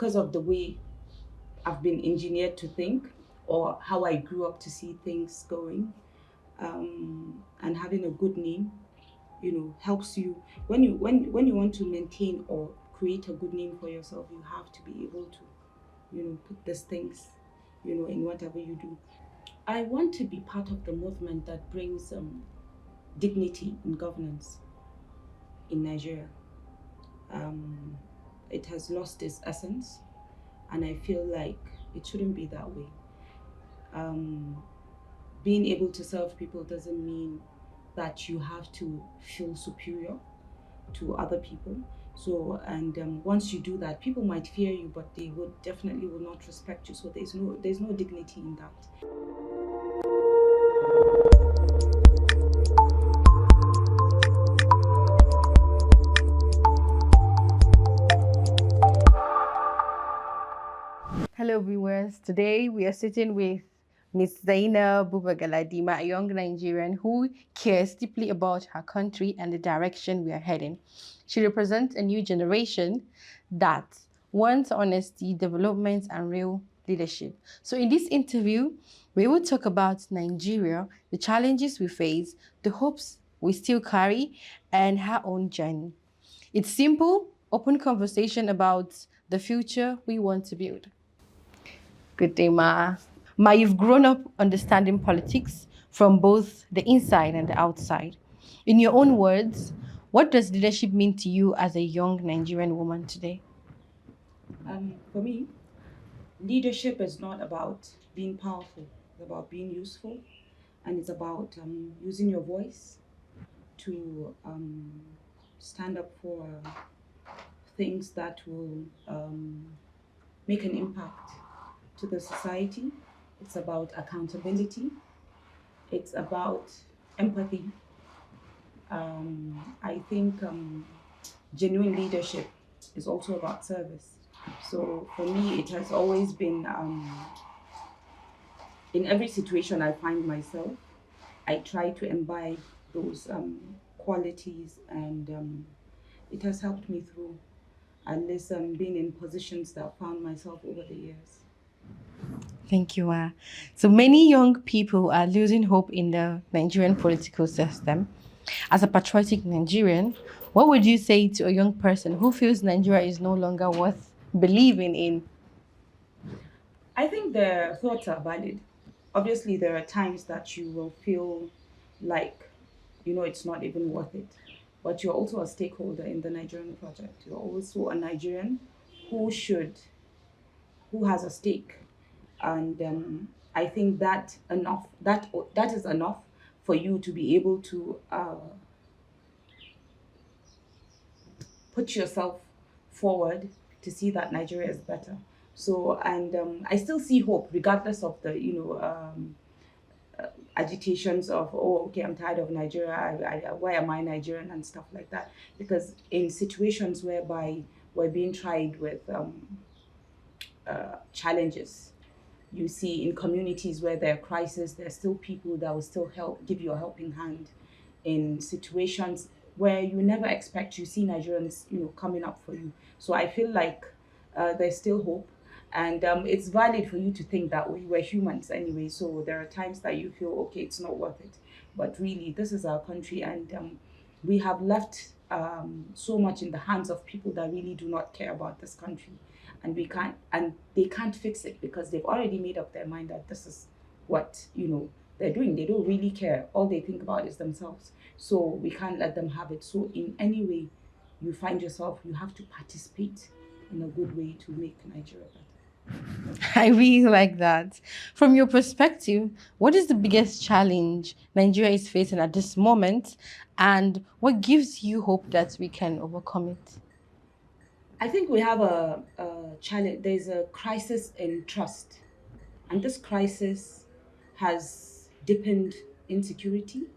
because of the way I've been engineered to think, or how I grew up to see things going, and having a good name, helps you when you want to maintain or create a good name for yourself. You have to be able to, put these things, in whatever you do. I want to be part of the movement that brings dignity in governance in Nigeria. Um, it has lost its essence, and I feel like it shouldn't be that way. Um, Being able to serve people doesn't mean that you have to feel superior to other people. So, and once you do that, people might fear you, but they would definitely will not respect you. So there's no dignity in that. Hello, viewers. Today we are sitting with Miss Zainab Galadima, a young Nigerian who cares deeply about her country and the direction we are heading. She represents a new generation that wants honesty, development, and real leadership. So, in this interview, we will talk about Nigeria, the challenges we face, the hopes we still carry, and her own journey. It's simple, open conversation about the future we want to build. Good day, Ma. Ma, you've grown up understanding politics from both the inside and the outside. In your own words, what does leadership mean to you as a young Nigerian woman today? For me, leadership is not about being powerful. It's about being useful, and it's about using your voice to stand up for things that will make an impact to the society. It's about accountability. It's about empathy. I think genuine leadership is also about service. So for me, it has always been in every situation I find myself, I try to imbibe those qualities, and it has helped me through at least being in positions that I found myself over the years. Thank you, Ma. So many young people are losing hope in the Nigerian political system. As a patriotic Nigerian, what would you say to a young person who feels Nigeria is no longer worth believing in? I think their thoughts are valid. Obviously, there are times that you will feel like, it's not even worth it. But you're also a stakeholder in the Nigerian project. You're also a Nigerian who should, who has a stake. And I think that is enough for you to be able to put yourself forward to see that Nigeria is better. So, and I still see hope regardless of the, agitations of, oh, okay, I'm tired of Nigeria, why am I Nigerian, and stuff like that. Because in situations whereby we're being tried with challenges, you see in communities where there are crises, there's still people that will still help, give you a helping hand. In situations where you never expect, you see Nigerians, coming up for you. So I feel like there's still hope, and it's valid for you to think that way. We're humans anyway, so there are times that you feel okay, it's not worth it, but really, this is our country, and we have left so much in the hands of people that really do not care about this country, and they can't fix it because they've already made up their mind that this is what they're doing. They don't really care. All they think about is themselves. So we can't let them have it. So in any way you find yourself, you have to participate in a good way to make Nigeria better. I really like that. From your perspective, what is the biggest challenge Nigeria is facing at this moment, and what gives you hope that we can overcome it? I think we have a challenge. There's a crisis in trust, and this crisis has deepened insecurity,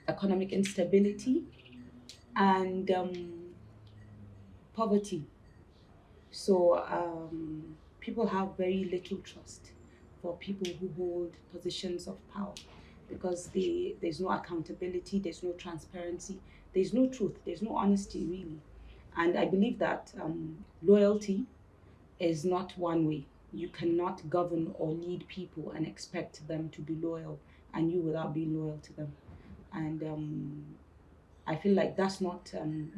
economic instability, and poverty. So people have very little trust for people who hold positions of power because there's no accountability, there's no transparency, there's no truth, there's no honesty really. And I believe that loyalty is not one way. You cannot govern or lead people and expect them to be loyal and you without being loyal to them. And I feel like that's not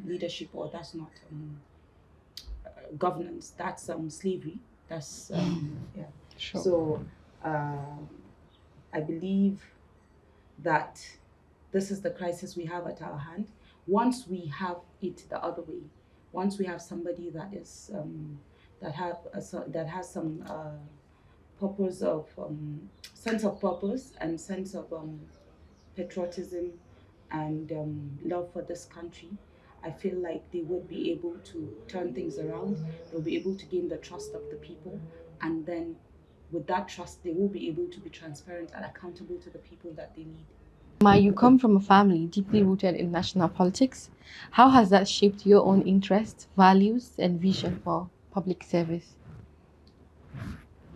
leadership, or that's not governance. That's slavery. That's yeah. Sure. So I believe that this is the crisis we have at our hand. Once we have it the other way, once we have somebody that is that has some purpose of sense of purpose and sense of patriotism and love for this country, I feel like they would be able to turn things around. They'll be able to gain the trust of the people, and then with that trust, they will be able to be transparent and accountable to the people that they lead. Ma, you come from a family deeply rooted in national politics. How has that shaped your own interests, values, and vision for public service?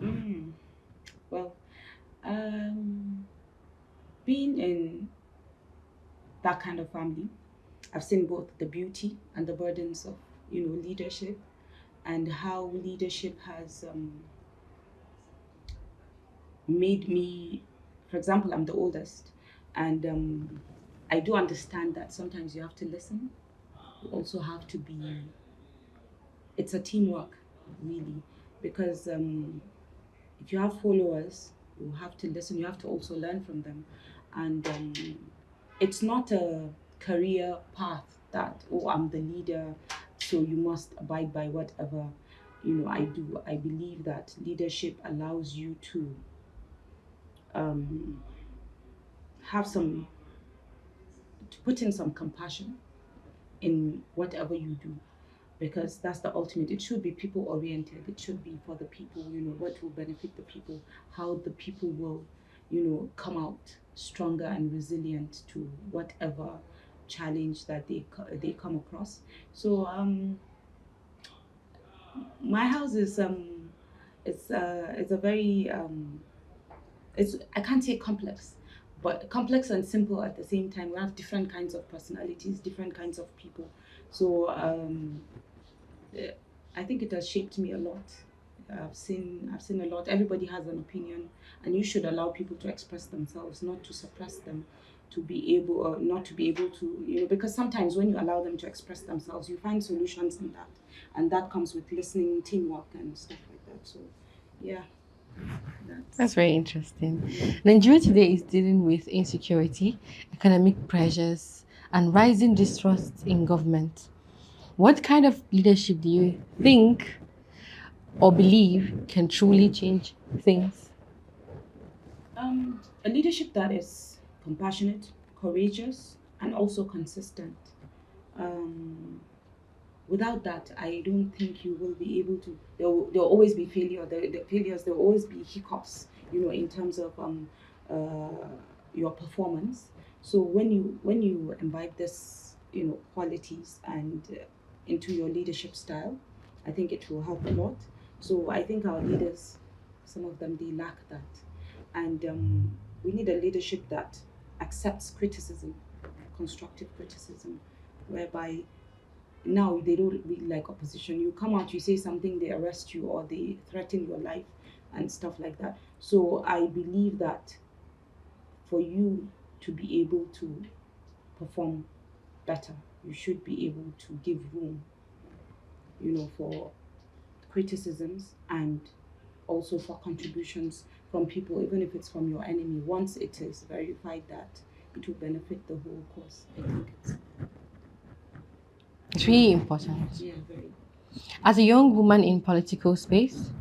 Mm. Well, um, being in that kind of family, I've seen both the beauty and the burdens of leadership, and how leadership has made me. For example, I'm the oldest, and I do understand that sometimes you have to listen. You also have to be. It's a teamwork, really, because if you have followers, you have to listen. You have to also learn from them, and it's not a career path that, oh, I'm the leader, so you must abide by whatever I do. I believe that leadership allows you to um, have some to put in some compassion in whatever you do, because that's the ultimate. It should be people oriented. It should be for the people, what will benefit the people, how the people will come out stronger and resilient to whatever challenge that they come across. So my house is it's a very it's, I can't say complex, but complex and simple at the same time. We have different kinds of personalities, different kinds of people. So eh, I think it has shaped me a lot. I've seen a lot. Everybody has an opinion, and you should allow people to express themselves, not to suppress them, to be able or not to be able to, because sometimes when you allow them to express themselves, you find solutions in that, and that comes with listening, teamwork, and stuff like that. So, yeah, That's that's very interesting. yeah. Nigeria today is dealing with insecurity, economic pressures, and rising distrust in government. What kind of leadership do you think or believe can truly change things? A leadership that is compassionate, courageous, and also consistent. Um, Without that, I don't think you will be able to. There'll always be failure. The failures. There'll always be hiccups. In terms of your performance. So when you imbibe this qualities and into your leadership style, I think it will help a lot. So I think our leaders, some of them, they lack that, and we need a leadership that accepts criticism, constructive criticism, whereby now they don't really like opposition. You come out, you say something, they arrest you or they threaten your life and stuff like that. So I believe that for you to be able to perform better, you should be able to give room, for criticisms and also for contributions from people, even if it's from your enemy. Once it is verified that it will benefit the whole cause, I think it's It's really important. yeah, very. As a young woman in political space,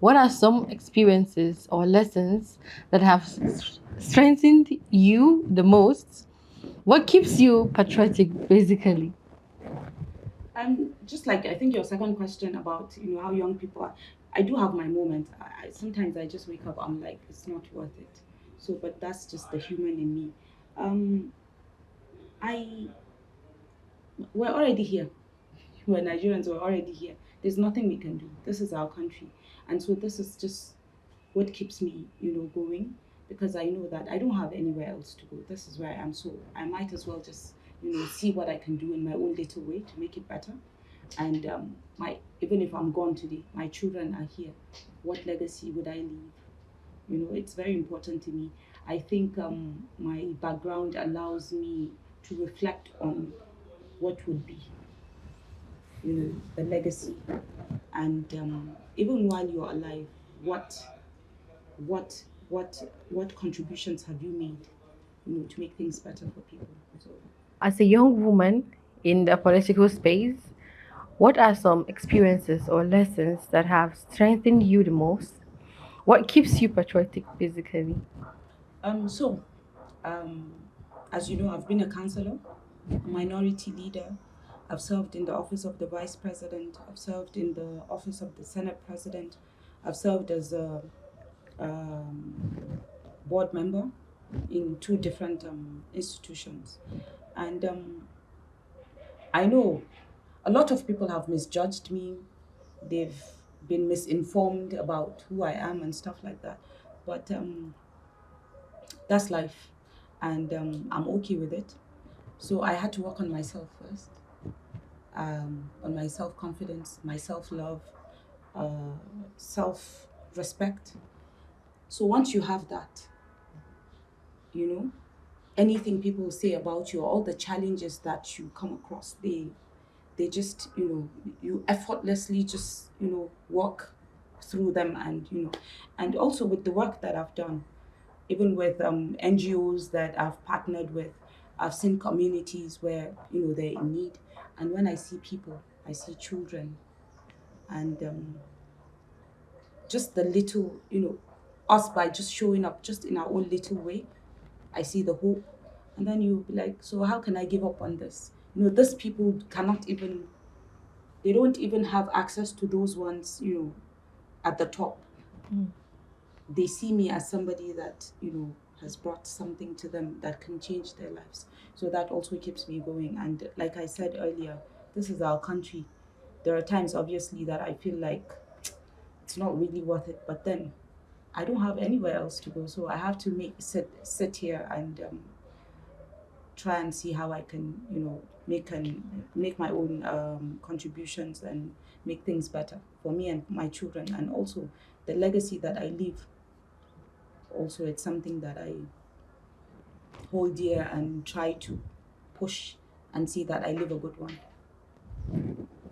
what are some experiences or lessons that have strengthened you the most? What keeps you patriotic, basically? Just like I think your second question about how young people are, I do have my moments. Sometimes I just wake up, I'm like, it's not worth it. So, but that's just the human in me. Um, I We're already here. We're Nigerians. We're already here. There's nothing we can do. This is our country, and so this is just what keeps me, going, because I know that I don't have anywhere else to go. This is where I am. So I might as well just, see what I can do in my own little way to make it better. And my even if I'm gone today, my children are here. What legacy would I leave? It's very important to me. I think my background allows me to reflect on what would be, the legacy. And even while you're alive, what what contributions have you made, to make things better for people? So As a young woman in the political space, what are some experiences or lessons that have strengthened you the most? What keeps you patriotic physically? so um, as you know, I've been a counselor, a minority leader. I've served in the office of the vice president. I've served in the office of the senate president. I've served as a board member in two different institutions. And I know a lot of people have misjudged me. They've been misinformed about who I am and stuff like that. But that's life. And I'm okay with it. So I had to work on myself first, on my self confidence, my self love, uh, self respect. So once you have that, you know, anything people say about you, all the challenges that you come across, they just, you effortlessly just, walk through them. And also with the work that I've done, even with NGOs that I've partnered with, I've seen communities where, they're in need. And when I see people, I see children, and just the little, us by just showing up just in our own little way, I see the hope. And then you'll be like, so how can I give up on this? These people cannot even, they don't even have access to those ones, at the top. They see me as somebody that, has brought something to them that can change their lives. So that also keeps me going. And like I said earlier, this is our country. There are times, obviously, that I feel like it's not really worth it. But then I don't have anywhere else to go. So I have to sit here and try and see how I can, make my own contributions and make things better for me and my children, and also the legacy that I leave. Also, it's something that I hold dear and try to push and see that I live a good one.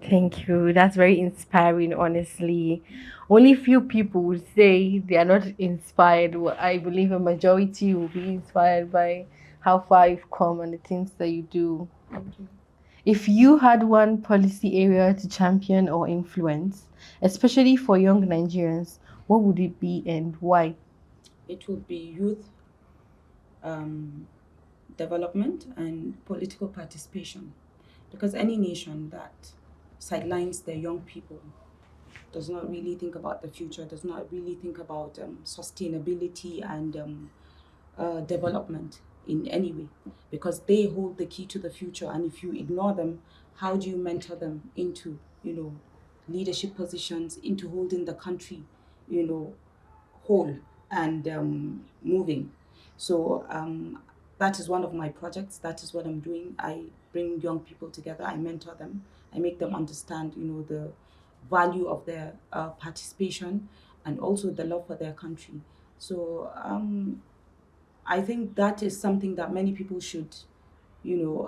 Thank you. That's very inspiring, honestly. Only few people would say they are not inspired. Well, I believe a majority will be inspired by how far you've come and the things that you do. Thank you. If you had one policy area to champion or influence, especially for young Nigerians, what would it be and why? It would be youth um, development and political participation, because any nation that sidelines their young people does not really think about the future, does not really think about sustainability and development in any way, because they hold the key to the future. And if you ignore them, how do you mentor them into, leadership positions, into holding the country, you know, whole and moving? So that is one of my projects. That is what I'm doing. I bring young people together. I mentor them. I make them understand, the value of their participation, and also the love for their country. So I think that is something that many people should, you know,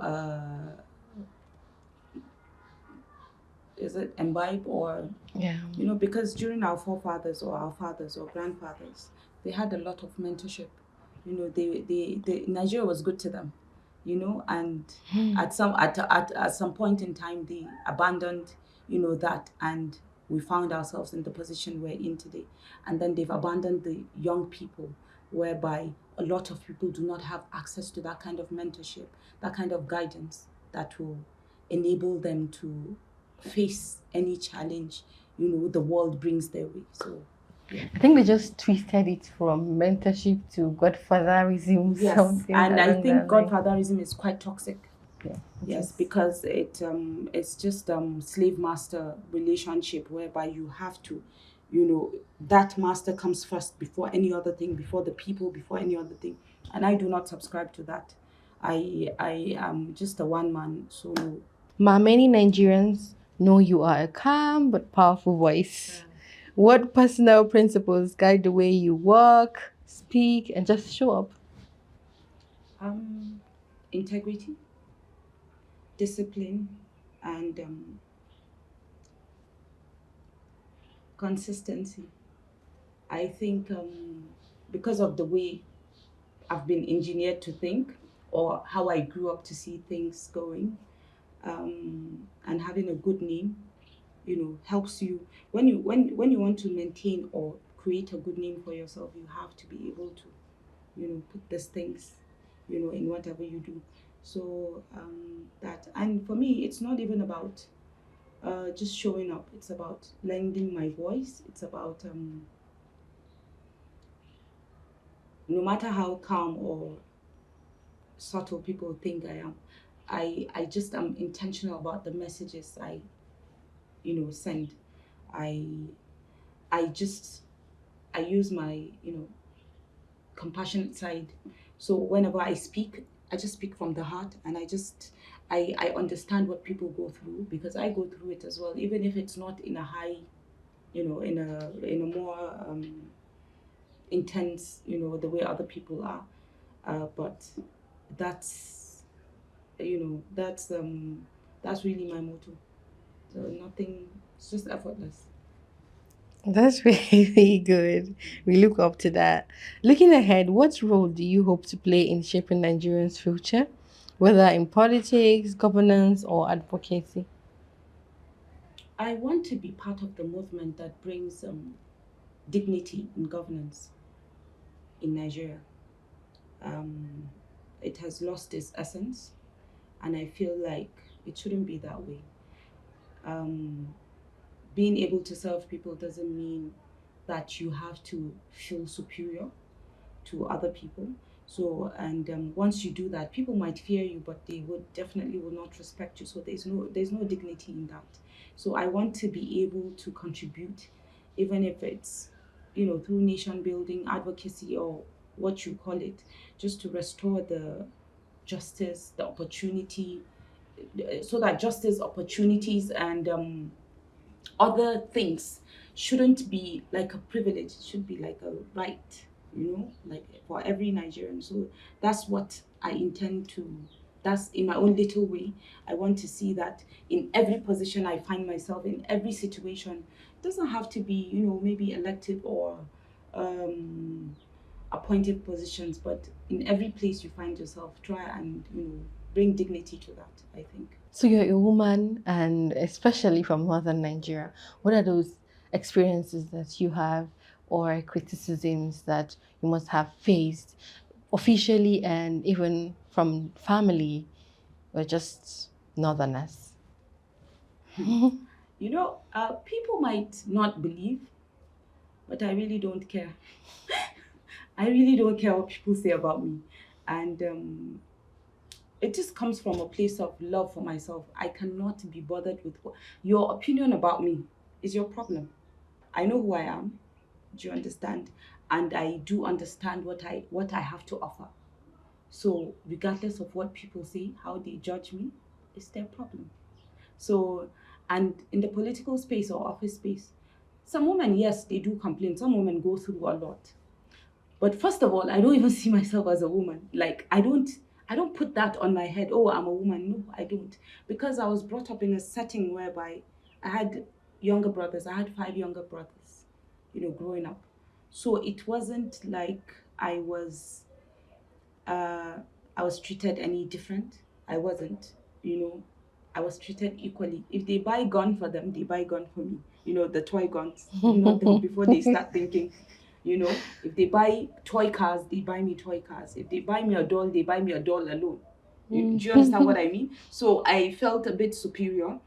is it imbibe, or, Yeah. because during our forefathers or our fathers or grandfathers, they had a lot of mentorship. Nigeria was good to them, and at some point in time they abandoned, that, and we found ourselves in the position we're in today. And then they've abandoned the young people, whereby a lot of people do not have access to that kind of mentorship, that kind of guidance that will enable them to face any challenge, the world brings their way. So yeah. I think they just twisted it from mentorship to godfatherism, Yes, something and I along think that line. godfatherism is quite toxic. Yeah, it Yes, is. because it's just slave master relationship, whereby you have to, that master comes first before any other thing, before the people, before any other thing. And I do not subscribe to that. I am just a one man solo. Ma, many Nigerians know you are a calm but powerful voice. What personal principles guide the way you work, speak, and just show up? Um, Integrity, discipline, and consistency. I think because of the way I've been engineered to think, or how I grew up to see things going, and having a good name, helps you when you want to maintain or create a good name for yourself. You have to be able to, put these things, in whatever you do. So that, and for me, it's not even about just showing up. It's about lending my voice. It's about no matter how calm or subtle people think I am, I just am intentional about the messages I send. I I just I use my compassionate side. So whenever I speak, I just speak from the heart, and I understand what people go through, because I go through it as well, even if it's not in a high, in a more intense, the way other people are. But that's that's really my motto. So nothing, it's just effortless. That's really good. We look up to that. Looking ahead, what role do you hope to play in shaping Nigerians' future, whether in politics, governance, or advocacy? I want to be part of the movement that brings dignity in governance in Nigeria. Um, it has lost its essence, and I feel like it shouldn't be that way. Um, Being able to serve people doesn't mean that you have to feel superior to other people. So, and once you do that, people might fear you, but they would definitely will not respect you. So there's no dignity in that. So I want to be able to contribute, even if it's through nation building, advocacy, or what you call it, just to restore the justice, the opportunity, so that justice, opportunities, and other things shouldn't be like a privilege. It should be like a right, like for every Nigerian. So that's what I intend to. That's in my own little way. I want to see that in every position I find myself in, every situation. It doesn't have to be, maybe elected or um, appointed positions, but in every place you find yourself, try and bring dignity to that. I think. So you're a woman, and especially from northern Nigeria. What are those experiences that you have, or criticisms that you must have faced officially and even from family or just northerners? People might not believe, but I really don't care. I really don't care what people say about me. And it just comes from a place of love for myself. I cannot be bothered with your opinion about me is your problem. I know who I am. Do you understand? And I do understand what I have to offer. So regardless of what people say, how they judge me, it's their problem. So, and in the political space or office space, some women, yes, they do complain. Some women go through a lot. But first of all, I don't even see myself as a woman. Like I don't put that on my head. Oh, I'm a woman. No, I don't. Because I was brought up in a setting whereby I had younger brothers. I had five younger brothers, growing up. So it wasn't like uh, I was treated any different. I wasn't, you know. I was treated equally. If they buy gun for them, they buy gun for me. The toy guns, not them before they start thinking. If they buy toy cars, they buy me toy cars. If they buy me a doll, they buy me a doll alone. Do you understand what I mean? So I felt a bit superior,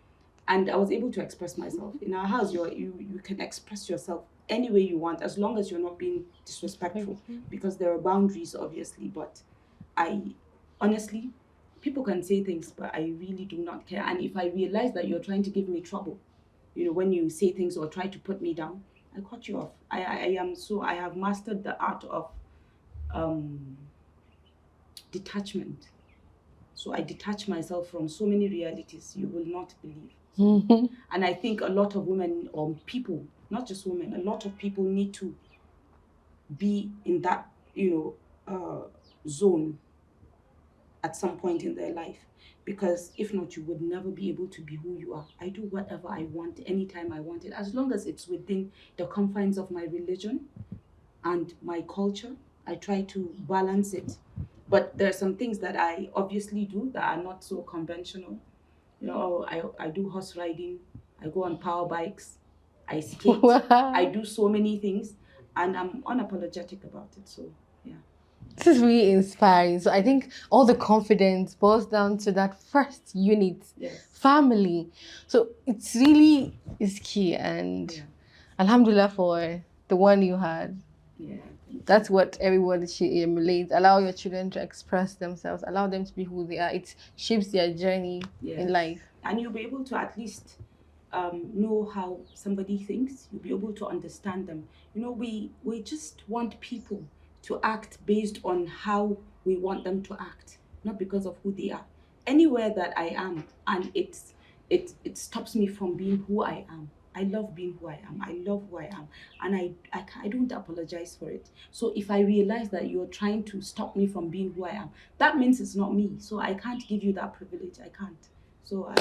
and I was able to express myself. In our house, you can express yourself any way you want, as long as you're not being disrespectful, because there are boundaries, obviously. But I honestly, people can say things, but I really do not care. And if I realize that you're trying to give me trouble, when you say things or try to put me down, I cut you off. I have mastered the art of um, detachment. So I detach myself from so many realities you will not believe. And I think a lot of women or people, not just women, a lot of people need to be in that, zone at some point in their life. Because if not, you would never be able to be who you are. I do whatever I want anytime I want it, as long as it's within the confines of my religion and my culture. I try to balance it. But there are some things that I obviously do that are not so conventional. I do horse riding, I go on power bikes, I skate, I Wow. do so many things, and I'm unapologetic about it. So, yeah. This is really inspiring. So I think all the confidence boils down to that first unit, Yes. family. So it's really is key. And Yeah. Alhamdulillah for the one you had. Yeah. Thank you. That's what everyone should emulate. Allow your children to express themselves. Allow them to be who they are. It shapes their journey in Yes. life. And you'll be able to at least know how somebody thinks. You'll be able to understand them. We just want people to act based on how we want them to act, not because of who they are. Anywhere that I am, and it stops me from being who I am. I love being who I am. I love who I am, and I don't apologize for it. So if I realize that you're trying to stop me from being who I am, that means it's not me. So I can't give you that privilege. I can't. So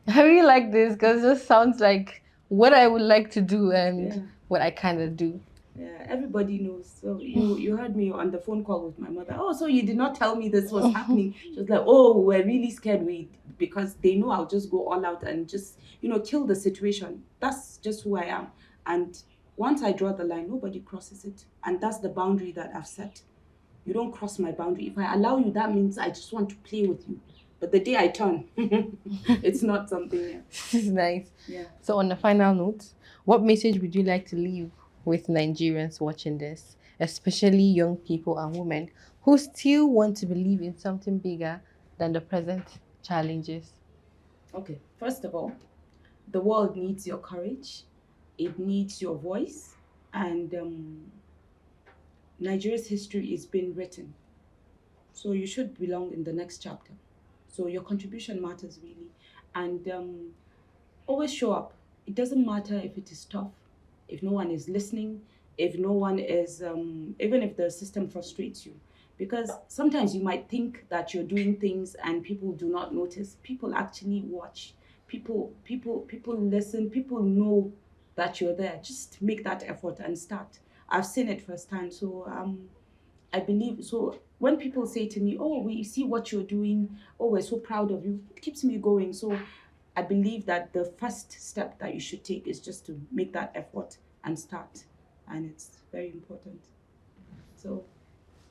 I really like this because it just sounds like what I would like to do and yeah. what I kind of do. Yeah, everybody knows. So you heard me on the phone call with my mother. Oh, so you did not tell me this was happening. She was like, oh, we're really scared. Because they know I'll just go all out and just kill the situation. That's just who I am. And once I draw the line, nobody crosses it, and that's the boundary that I've set. You don't cross my boundary. If I allow you, that means I just want to play with you. But the day I turn, it's not something. Yeah. This is nice. Yeah. So, on a final note, what message would you like to leave with Nigerians watching this, especially young people and women who still want to believe in something bigger than the present challenges? Okay. First of all, the world needs your courage. It needs your voice, and Nigeria's history is being written. So you should belong in the next chapter. So your contribution matters really, and always show up. It doesn't matter if it is tough, if no one is listening, if no one is, even if the system frustrates you. Because sometimes you might think that you're doing things and people do not notice. People actually watch. People listen. People know that you're there. Just make that effort and start. I've seen it firsthand. So I believe so. When people say to me, "Oh, we see what you're doing. Oh, we're so proud of you," it keeps me going. So I believe that the first step that you should take is just to make that effort and start, and it's very important. So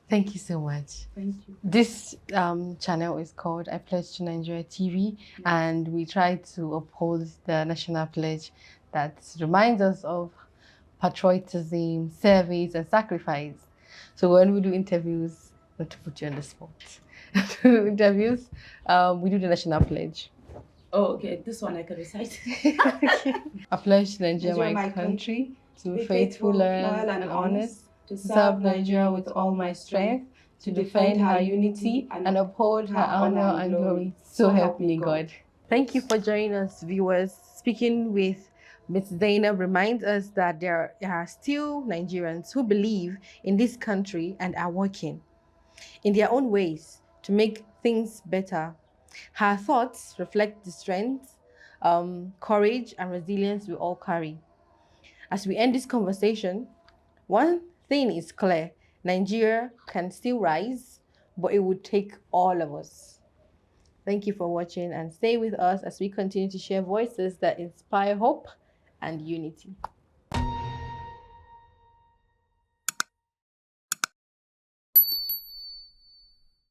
Thank you so much. thank you. This channel is called I Pledge to Nigeria TV, and we try to uphold the national pledge that reminds us of patriotism, service, and sacrifice. So when we do interviews, not to put you on the spot, interviews, we do the national pledge. Oh, okay. This one I can recite. I pledge to Nigeria, Nigeria, my my country, to be be faithful, faithful, loyal, loyal, and and honest, honest, to to serve serve Nigeria Nigeria with with all all my my strength, strength, to to defend defend her her unity, unity, and and uphold her honor and glory. So help me God. Thank you for joining us, viewers. Speaking with Ms. Zainab reminds us that there are still Nigerians who believe in this country and are working in their own ways to make things better. Her thoughts reflect the strength, courage, and resilience we all carry. As we end this conversation, one thing is clear: Nigeria can still rise, but it would take all of us. Thank you for watching and stay with us as we continue to share voices that inspire hope and unity.